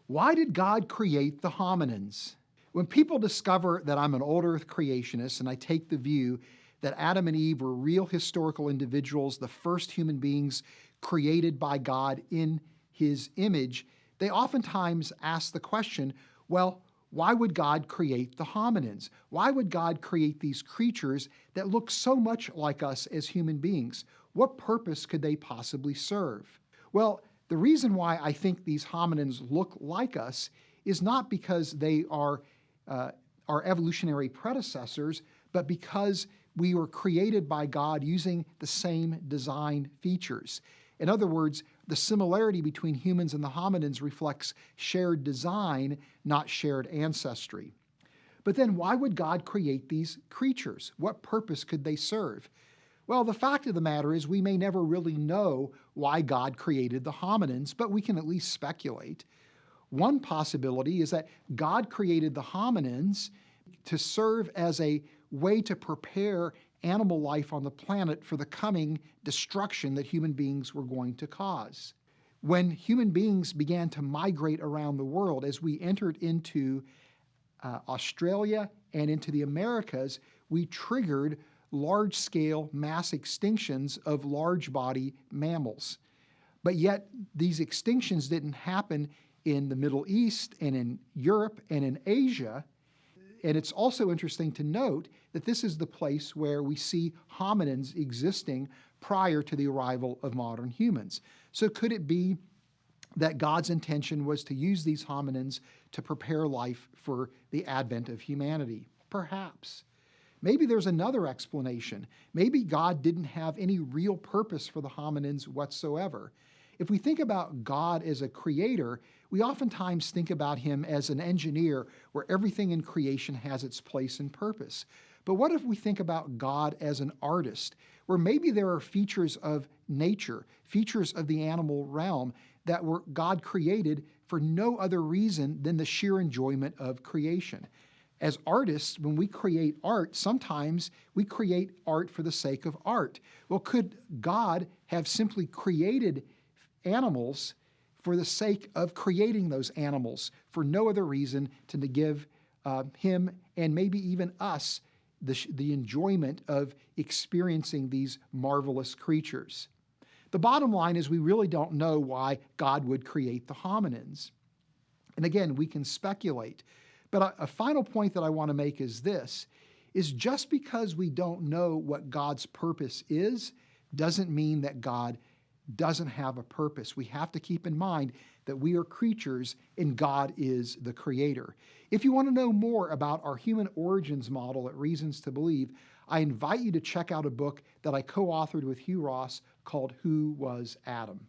Why did God create the hominins? When people discover that I'm an old earth creationist and I take the view that Adam and Eve were real historical individuals, the first human beings created by God in His image, they oftentimes ask the question, well, why would God create the hominins? Why would God create these creatures that look so much like us as human beings? What purpose could they possibly serve? Well, the reason why I think these hominins look like us is not because they are our evolutionary predecessors, but because we were created by God using the same design features. In other words, the similarity between humans and the hominins reflects shared design, not shared ancestry. But then why would God create these creatures? What purpose could they serve? Well, the fact of the matter is we may never really know why God created the hominins, but we can at least speculate. One possibility is that God created the hominins to serve as a way to prepare animal life on the planet for the coming destruction that human beings were going to cause. When human beings began to migrate around the world, as we entered into Australia and into the Americas, we triggered large-scale mass extinctions of large body mammals. But yet these extinctions didn't happen in the Middle East and in Europe and in Asia. And it's also interesting to note that this is the place where we see hominins existing prior to the arrival of modern humans. So could it be that God's intention was to use these hominins to prepare life for the advent of humanity? Perhaps. Maybe there's another explanation. Maybe God didn't have any real purpose for the hominins whatsoever. If we think about God as a creator, we oftentimes think about Him as an engineer where everything in creation has its place and purpose. But what if we think about God as an artist, where maybe there are features of nature, features of the animal realm that were God created for no other reason than the sheer enjoyment of creation? As artists, when we create art, sometimes we create art for the sake of art. Well, could God have simply created animals for the sake of creating those animals for no other reason than to give Him and maybe even us the enjoyment of experiencing these marvelous creatures? The bottom line is we really don't know why God would create the hominins. And again, we can speculate. But a final point that I want to make is this, is just because we don't know what God's purpose is, doesn't mean that God doesn't have a purpose. We have to keep in mind that we are creatures and God is the creator. If you want to know more about our human origins model at Reasons to Believe, I invite you to check out a book that I co-authored with Hugh Ross called Who Was Adam?